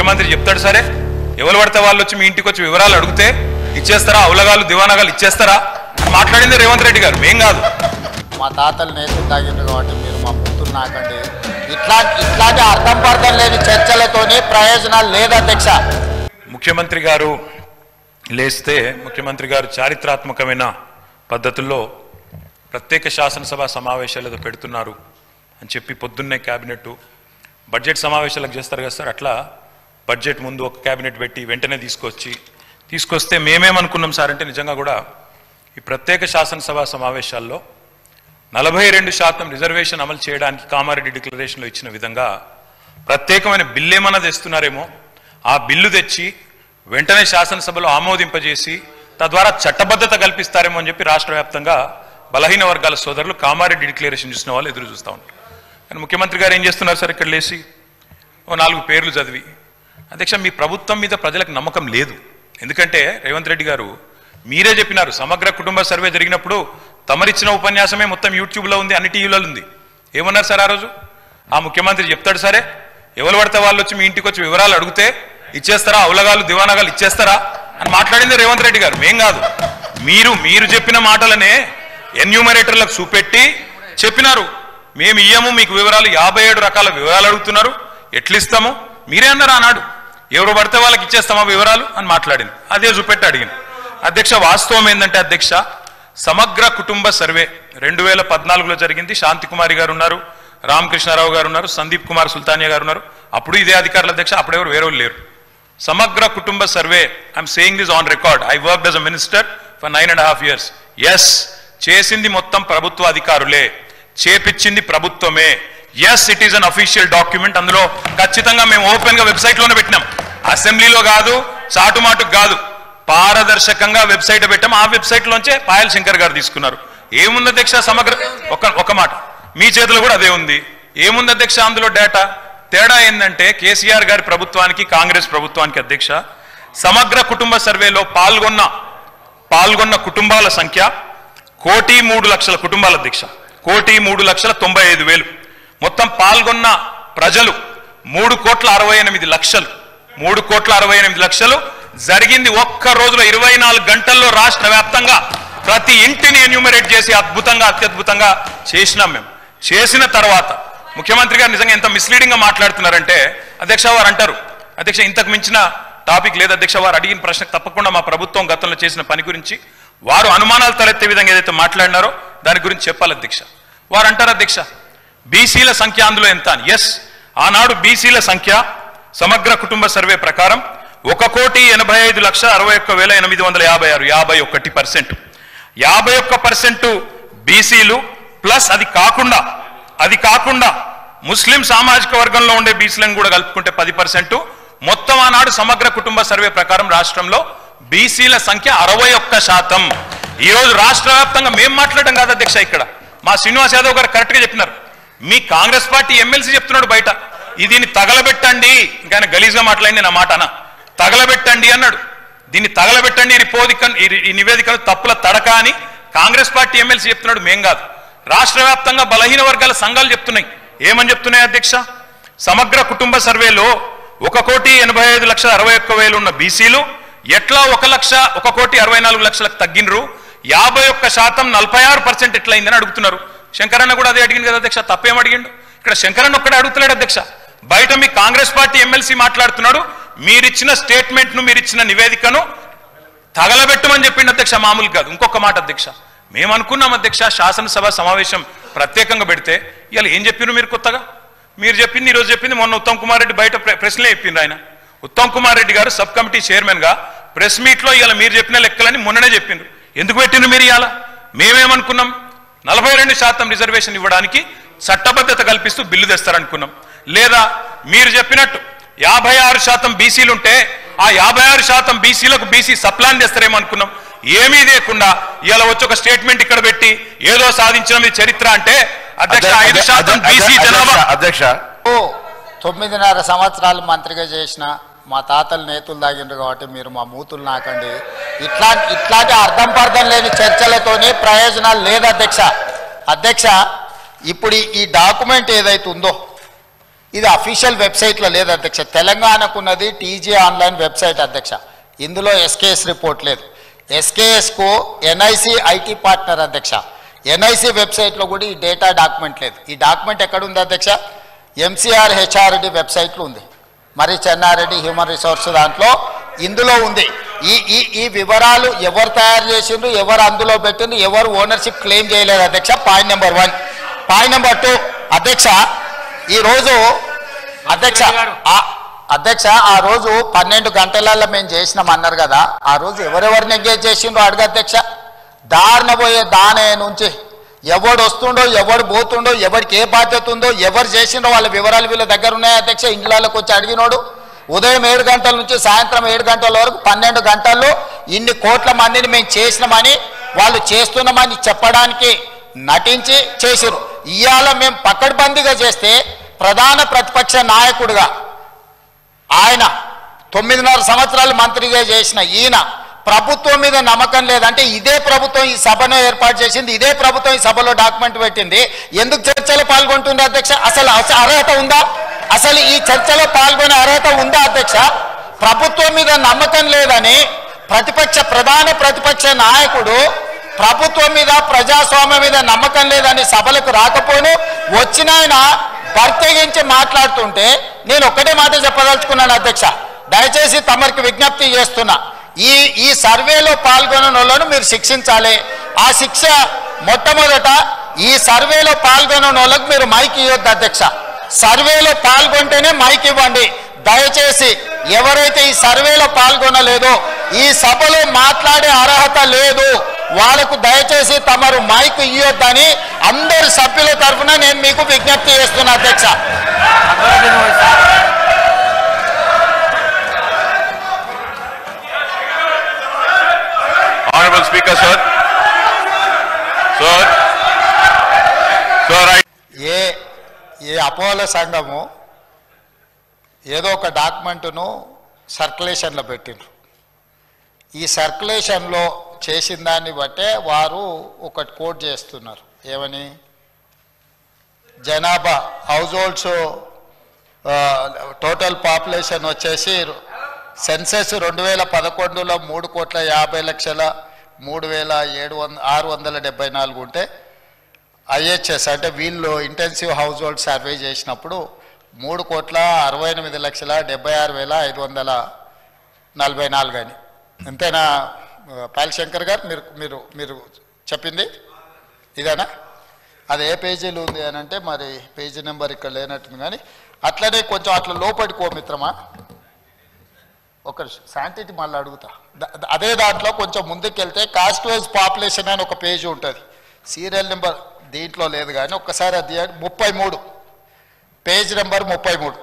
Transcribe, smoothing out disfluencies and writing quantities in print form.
ముఖ్యమంత్రి చెప్తాడు సరే, ఎవరు పడితే వాళ్ళు వచ్చి మీ ఇంటికి వచ్చి వివరాలు అడిగితే ఇచ్చేస్తారా, అవులగాలు దివానాగాలు ఇచ్చేస్తారా అని మాట్లాడింది రేవంత్ రెడ్డి గారు, మేం కాదు. మా తాతలు నేతలు తాగిండ్రు కాబట్టి మీరు మా మూతులు నాకండి. ఇట్లాంటి అర్థం పర్థం లేని చర్చలతోనే ప్రయోజనాలు లేదు అధ్యక్ష. ముఖ్యమంత్రి గారు లేస్తే ముఖ్యమంత్రి గారు చారిత్రాత్మకమైన పద్ధతుల్లో ప్రత్యేక శాసనసభ సమావేశాలు పెడుతున్నారు అని చెప్పి పొద్దున్నే క్యాబినెట్ బడ్జెట్ సమావేశాలకు చేస్తారు కదా సార్, అట్లా బడ్జెట్ ముందు ఒక క్యాబినెట్ పెట్టి వెంటనే తీసుకొస్తే మేమేమనుకున్నాం సార్ అంటే, నిజంగా కూడా ఈ ప్రత్యేక శాసనసభ సమావేశాల్లో 42% రిజర్వేషన్ అమలు చేయడానికి కామారెడ్డి డిక్లరేషన్లో ఇచ్చిన విధంగా ప్రత్యేకమైన బిల్లు ఏమన్నా తెస్తున్నారేమో, ఆ బిల్లు తెచ్చి వెంటనే శాసనసభలో ఆమోదింపజేసి తద్వారా చట్టబద్ధత కల్పిస్తారేమో అని చెప్పి రాష్ట్ర వ్యాప్తంగా బలహీన వర్గాల సోదరులు కామారెడ్డి డిక్లరేషన్ చూసిన వాళ్ళు ఎదురు చూస్తూ ఉంటారు. కానీ ముఖ్యమంత్రి గారు ఏం చేస్తున్నారు సార్, ఇక్కడ లేచి ఓ 4 పేర్లు చదివి, అధ్యక్ష మీ ప్రభుత్వం మీద ప్రజలకు నమ్మకం లేదు. ఎందుకంటే రేవంత్ రెడ్డి గారు మీరే చెప్పినారు, సమగ్ర కుటుంబ సర్వే జరిగినప్పుడు తమరిచ్చిన ఉపన్యాసమే మొత్తం యూట్యూబ్లో ఉంది, అన్ని టీవీలలో ఉంది. ఏమన్నారు సార్ ఆ రోజు? ఆ ముఖ్యమంత్రి చెప్తాడు సరే, ఎవరు పడితే వాళ్ళు వచ్చి మీ ఇంటికి వచ్చి వివరాలు అడిగితే ఇచ్చేస్తారా, అవులగాలు దివానాగాలు ఇచ్చేస్తారా అని మాట్లాడింది రేవంత్ రెడ్డి గారు, మేం కాదు. మీరు చెప్పిన మాటలనే ఎన్యూమరేటర్లకు చూపెట్టి చెప్పినారు, మేము ఇయ్యము మీకు వివరాలు, 57 రకాల వివరాలు అడుగుతున్నారు, ఎట్లిస్తాము మీరే అన్నారు ఆనాడు. ఎవరు పడితే వాళ్ళకి ఇచ్చేస్తామా వివరాలు అని మాట్లాడింది, అదే చూపెట్టి అడిగింది. అధ్యక్ష వాస్తవం ఏంటంటే అధ్యక్ష, సమగ్ర కుటుంబ సర్వే 2014లో జరిగింది. శాంతికుమారి గారు ఉన్నారు, రామకృష్ణారావు గారు ఉన్నారు, సందీప్ కుమార్ సుల్తానియా గారు ఉన్నారు. అప్పుడు ఇదే అధికారుల అధ్యక్ష, అప్పుడెవరు వేరే లేరు. సమగ్ర కుటుంబ survey, I'm saying this on record, I worked as a minister for 9.5 years. Yes, చేసింది మొత్తం ప్రభుత్వ అధికారులే, చేపించింది ప్రభుత్వమే. Yes, it is an official document. అందులో ఖచ్చితంగా మేము ఓపెన్ గా వెబ్సైట్ లోనే పెట్టినాం, అసెంబ్లీలో కాదు, చాటుమాటుకు కాదు, పారదర్శకంగా వెబ్సైట్ పెట్టాం. ఆ వెబ్సైట్ లోంచే పాయల్ శంకర్ గారు తీసుకున్నారు. ఏముంది అధ్యక్ష సమగ్ర, ఒక మాట మీ చేతిలో కూడా అదే ఉంది. ఏముంది అధ్యక్ష అందులో డేటా? తేడా ఏంటంటే కేసీఆర్ గారి ప్రభుత్వానికి కాంగ్రెస్ ప్రభుత్వానికి అధ్యక్ష, సమగ్ర కుటుంబ సర్వేలో పాల్గొన్న కుటుంబాల సంఖ్య 1,03,00,000 కుటుంబాల అధ్యక్ష, 1,03,95,000. మొత్తం పాల్గొన్న ప్రజలు 3,68,00,000. 3,68,00,000 జరిగింది ఒక్క రోజులో 24 గంటల్లో రాష్ట్ర వ్యాప్తంగా ప్రతి ఇంటిని ఎన్యూమరేట్ చేసి అత్యద్భుతంగా చేసినాం మేము. చేసిన తర్వాత ముఖ్యమంత్రి గారు నిజంగా ఎంత మిస్లీడింగ్ గా మాట్లాడుతున్నారంటే అధ్యక్ష, వారు అంటారు అధ్యక్ష ఇంతకు మించిన టాపిక్ లేదు అధ్యక్ష, వారు అడిగిన ప్రశ్నకు తప్పకుండా మా ప్రభుత్వం గతంలో చేసిన పని గురించి వారు అనుమానాలు తలెత్తే విధంగా ఏదైతే మాట్లాడినారో దాని గురించి చెప్పాలి అధ్యక్ష. వారు అంటారు అధ్యక్ష బీసీల సంఖ్య అందులో ఎంత అని. ఎస్, ఆనాడు బీసీల సంఖ్య సమగ్ర కుటుంబ సర్వే ప్రకారం 1,85,61,856, 51%. 51% బీసీలు ప్లస్ అది కాకుండా ముస్లిం సామాజిక వర్గంలో ఉండే బీసీలను కూడా కలుపుకుంటే 10%. మొత్తం ఆనాడు సమగ్ర కుటుంబ సర్వే ప్రకారం రాష్ట్రంలో బీసీల సంఖ్య 61%. ఈ రోజు రాష్ట్ర వ్యాప్తంగా మేము మాట్లాడడం కాదు అధ్యక్ష, ఇక్కడ మా శ్రీనివాస్ యాదవ్ గారు కరెక్ట్ గా చెప్పినారు. మీ కాంగ్రెస్ పార్టీ ఎమ్మెల్సీ చెప్తున్నాడు బయట, దీన్ని తగలబెట్టండి, ఇంకా గలీజ్గా మాట్లాడింది నా మాట అన్న, తగలబెట్టండి అన్నాడు. దీన్ని తగలబెట్టండి, ఈ నివేదికను తప్పుల తడక అని కాంగ్రెస్ పార్టీ ఎమ్మెల్సీ చెప్తున్నాడు, మేం కాదు. రాష్ట్ర వ్యాప్తంగా బలహీన వర్గాల సంఘాలు చెప్తున్నాయి. ఏమని చెప్తున్నాయి అధ్యక్ష? సమగ్ర కుటుంబ సర్వేలో 1,85,61,000 ఉన్న బీసీలు ఎట్లా 1,64,00,000 తగ్గినరు, 51% 46% ఎట్లయిందని అడుగుతున్నారు. శంకరన్న కూడా అదే అడిగింది కదా అధ్యక్ష, తప్పేం అడిగిండు? ఇక్కడ శంకరన్న ఒక్కడే అడుగుతున్నాడు అధ్యక్ష, బయట మీ కాంగ్రెస్ పార్టీ ఎమ్మెల్సీ మాట్లాడుతున్నాడు, మీరిచ్చిన స్టేట్మెంట్ను మీరిచ్చిన నివేదికను తగలబెట్టమని చెప్పిండు అధ్యక్ష, మామూలు కాదు. ఇంకొక మాట అధ్యక్ష, మేము అనుకున్నాం అధ్యక్ష శాసనసభ సమావేశం ప్రత్యేకంగా పెడితే, ఇవాళ ఏం చెప్పినారు మీరు కొత్తగా? మీరు చెప్పింది ఈరోజు చెప్పింది మొన్న ఉత్తమ్ కుమార్ రెడ్డి బయట ప్రెస్లే చెప్పింది. ఆయన ఉత్తమ్ కుమార్ రెడ్డి గారు సబ్ కమిటీ చైర్మన్ గా ప్రెస్ మీట్ లో ఇవాళ మీరు చెప్పిన లెక్కలని మొన్ననే చెప్పిండ్రు. ఎందుకు పెట్టిండ్రు మీరు? ఇవాళ మేమేమనుకున్నాం, 42% రిజర్వేషన్ ఇవ్వడానికి చట్టబద్ధత కల్పిస్తూ బిల్లు తెస్తారనుకున్నాం. లేదా మీరు చెప్పినట్టు 56% బీసీలుంటే ఆ 56% బీసీలకు బీసీ సప్లాన్ చేస్తారేమో అనుకున్నాం. ఏమీ లేకుండా ఇలా వచ్చి ఒక స్టేట్మెంట్ ఇక్కడ పెట్టి ఏదో సాధించిన చరిత్ర అంటే అధ్యక్ష 5% బీసీ జనాభా. అధ్యక్ష 9.5 సంవత్సరాలు మంత్రిగా చేసిన మా తాతలు నేతులు తాగిండ్రు కాబట్టి మీరు మా మూతులు నాకండి. ఇట్లాంటి అర్థం పర్థం లేని చర్చలతోనే ప్రయోజనాలు లేదు అధ్యక్ష. ఇప్పుడు ఈ డాక్యుమెంట్ ఏదైతే ఉందో ఇది అఫీషియల్ వెబ్సైట్లో లేదు అధ్యక్ష. తెలంగాణకున్నది టీజీ ఆన్లైన్ వెబ్సైట్ అధ్యక్ష. ఇందులో ఎస్కేఎస్ రిపోర్ట్ లేదు. ఎస్కేఎస్కు ఎన్ఐసి ఐటీ పార్ట్నర్ అధ్యక్ష. ఎన్ఐసి వెబ్సైట్లో కూడా ఈ డేటా డాక్యుమెంట్ లేదు. ఈ డాక్యుమెంట్ ఎక్కడుంది అధ్యక్ష? ఎంసీఆర్ హెచ్ఆర్డి వెబ్సైట్లో ఉంది. మరి చెన్నారెడ్డి హ్యూమన్ రిసోర్స్ దాంట్లో ఇందులో ఉంది. ఈ వివరాలు ఎవరు తయారు చేసిండ్రు, ఎవరు అందులో పెట్టిండ్రు, ఎవరు ఓనర్షిప్ క్లెయిమ్ చేయలేదు అధ్యక్ష. Point number 1. పాయింట్ నెంబర్ 2 అధ్యక్ష, ఈరోజు అధ్యక్ష ఆ రోజు 12 గంటలలో మేము చేసినాం అన్నారు కదా, ఆ రోజు ఎవరెవరిని ఎంగేజ్ చేసిండ్రో అడుగు అధ్యక్ష. దారిన పోయే దానే నుంచి ఎవడు వస్తుండో, ఎవడు పోతుండో, ఎవరికి ఏ బాధ్యత ఉందో, ఎవరు చేసిండో వాళ్ళ వివరాలు వీళ్ళ దగ్గర ఉన్నాయి అధ్యక్ష. ఇండ్లలోకి వచ్చి అడిగినోడు ఉదయం 7 గంటల నుంచి సాయంత్రం 7 గంటల వరకు 12 గంటల్లో ఇన్ని కోట్ల మందిని మేము చేసినామని వాళ్ళు చేస్తున్నామని చెప్పడానికి నటించి చేసిరు. ఇవాళ మేము పకడ్బందీగా చేస్తే ప్రధాన ప్రతిపక్ష నాయకుడిగా ఆయన 9.5 సంవత్సరాలు మంత్రిగా చేసిన ఈయన ప్రభుత్వం మీద నమ్మకం లేదంటే ఇదే ప్రభుత్వం ఈ సభను ఏర్పాటు చేసింది, ఇదే ప్రభుత్వం ఈ సభలో డాక్యుమెంట్ పెట్టింది, ఎందుకు చర్చలో పాల్గొంటుంది అధ్యక్ష? అసలు అర్హత ఉందా? అసలు ఈ చర్చలో పాల్గొనే అర్హత ఉందా అధ్యక్ష? ప్రభుత్వం మీద నమ్మకం లేదని ప్రధాన ప్రతిపక్ష నాయకుడు ప్రభుత్వం మీద ప్రజాస్వామ్యం మీద నమ్మకం లేదని సభలకు రాకపోను వచ్చిన ఆయన ప్రత్యేకించి మాట్లాడుతుంటే నేను ఒక్కటే మాట చెప్పదలుచుకున్నాను అధ్యక్ష. దయచేసి తమరికి విజ్ఞప్తి చేస్తున్నా, ఈ సర్వేలో పాల్గొన్న వాళ్ళను మీరు శిక్షించాలి. ఆ శిక్ష మొట్టమొదట ఈ సర్వేలో పాల్గొన్న వాళ్ళకు మీరు మైక్ ఇవ్వద్దు అధ్యక్ష. సర్వేలో పాల్గొంటేనే మైక్ ఇవ్వండి దయచేసి. ఎవరైతే ఈ సర్వేలో పాల్గొనలేదో, ఈ సభలో మాట్లాడే అర్హత లేదు, వాళ్ళకు దయచేసి తమరు మైక్ ఇవ్వద్దని అందరి సభ్యుల తరఫున నేను మీకు విజ్ఞప్తి చేస్తున్నా అధ్యక్ష. Honorable Speaker, sir. ఏ అపోహల సంఘము ఏదో ఒక డాక్యుమెంట్ను సర్క్యులేషన్లో పెట్టిండ్రు. ఈ సర్క్యులేషన్లో చేసిన దాన్ని బట్టే వారు ఒకటి కోట్ చేస్తున్నారు. ఏమని? జనాభా హౌస్ హోల్డ్స్ టోటల్ పాపులేషన్ వచ్చేసి సెన్సెస్ 2011లో 3,50,03,674 ఉంటే ఐహెచ్ఎస్ అంటే వీళ్ళు ఇంటెన్సివ్ హౌస్ హోల్డ్ సర్వే చేసినప్పుడు 3,68,76,544 అని. అంతేనా పాలశంకర్ గారు? మీరు మీరు చెప్పింది ఇదేనా? అది ఏ పేజీలో ఉంది అని అంటే మరి పేజీ నెంబర్ ఇక్కడ లేనట్టుంది. కానీ అట్లనే కొంచెం అట్లా లోపలికో మిత్రమా, ఒక శాంటిటీ మళ్ళీ అడుగుతా. అదే దాంట్లో కొంచెం ముందుకెళ్తే కాస్ట్ వైజ్ పాపులేషన్ అని ఒక పేజీ ఉంటుంది. సీరియల్ నెంబర్ దీంట్లో లేదు కానీ ఒక్కసారి అది 33 పేజ్ నెంబర్ 33